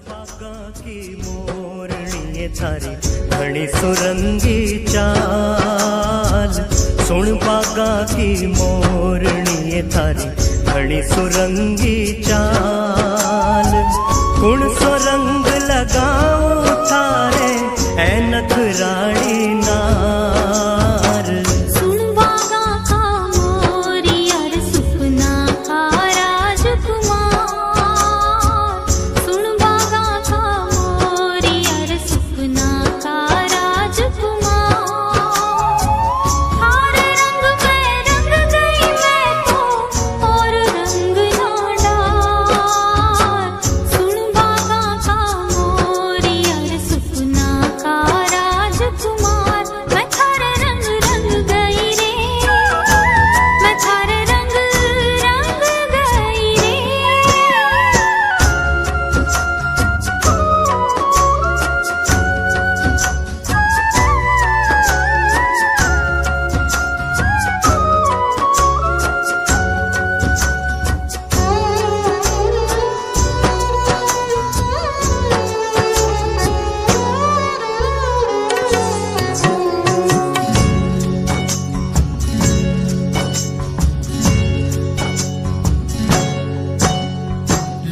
बागा की मोरणी थारी घणी सुरंगी चाल। सुन बागा की मोरणी थारी घणी सुरंगी चाल। कुण सो रंग लगाऊं थारे ऐ नखराणी नार। सुन बागा का मोरियर सुपना का राजकुमार। सुन बागा का मोरियर सुपना का राजकुमार। हार रंग में रंग गई मैं तो और रंग ना डाल। सुन बागा का मोरियर सुपना का राजकुमार। मैं थारे रंग रंग गई रे। मैं थारे रंग रंग गई रे।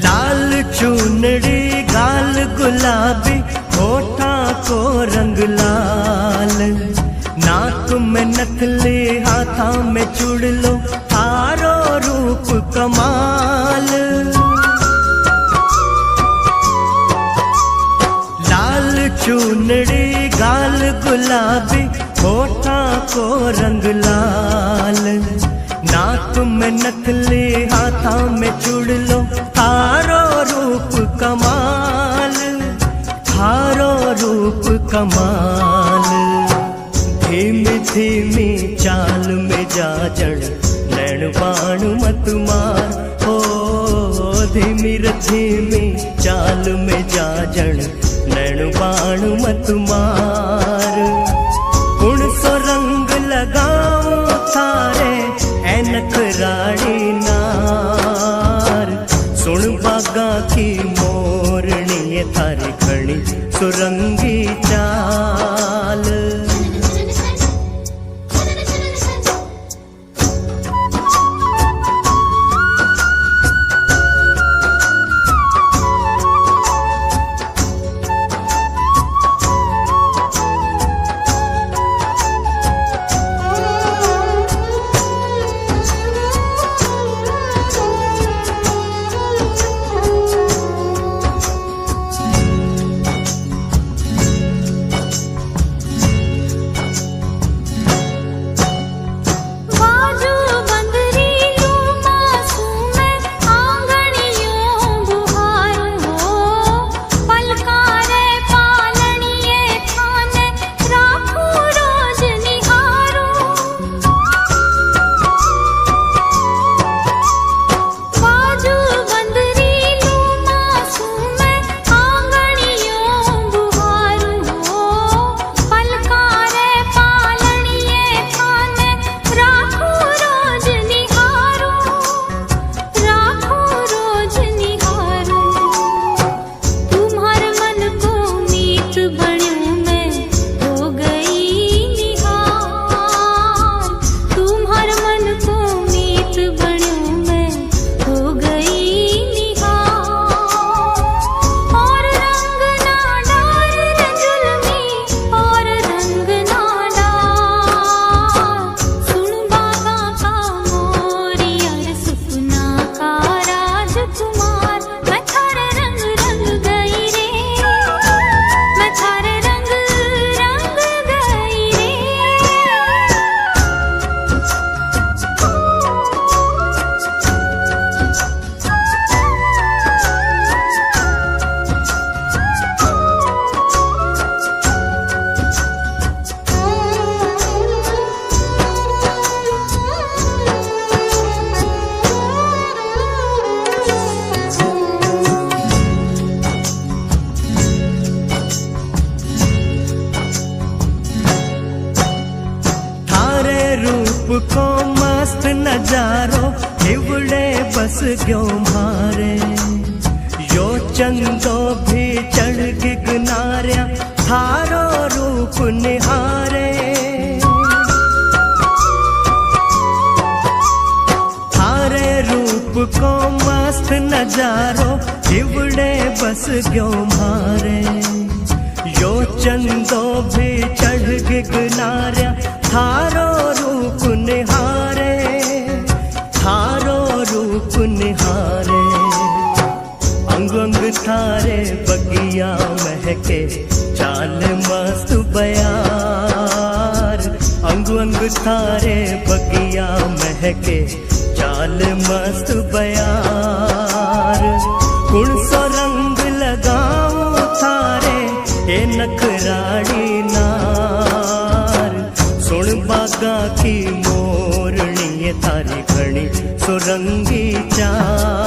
लाल चुनड़ी गाल गुलाबी होठा को रंग लाल। नाक में नथली हाथा में चुड़लो थारो रूप कमाल। लाल चुनड़ी गाल गुलाबी होठा को रंग लाल। नाक में नथली हाथा में चुड़लो थारो रूप कमाल। थारो रूप कमाल। धीमी धीमी चाल में जाजण नैन बाण मत मार। हो धीमी धीमी चाल में जाजण नैन बाण मत मार। कुण सो रंग लगाऊं थारे ऐ नखराणी नार। सुन बागा की मोरणी थारी घणी सुरंगी चाल। बाजू बंदरी लूं मासूम मैं आंगणियों बुहारूं हो। पलकारे पालनिए थाने राखूं रोज निहारूं। बाजू बंदरी लूं मासूम मैं आंगणियों बुहारूं हो। पलकारे पालनिए थाने राखूं रोज निहारूं। राखूं रोज निहारूं। तुम्हार मन को मीत बण्यूं मैं हो गई निहाल। तुम्हार मन को मीत बण्यूं मैं हो गई निहाल। और रंग ना डाल रे जुल्मी और रंग ना डाल। सुन बागा का मोरियर सुपना का राजकुमार। मैं थारे रंग रंग गई रे। मैं थारे रंग रंग गई रे। थारे रूप को मस्त नजारो हिवड़े बस गयो मारे। यो चंदो भी को मस्त नजारो हिवड़े बस गयो मारे यो चंदो भी चढ़ गिगनार्या थारो रूप निहारे थारो रूप निहारे अंग अंग थारे बगिया महके चाल मस्त बयार अंग अंग थारे बगिया महके चाल मस्त बयार कुण सो रंग लगाऊं थारे ए नखराड़ी नार सुन बागा की मोरनी थारी घणी सुरंगी चार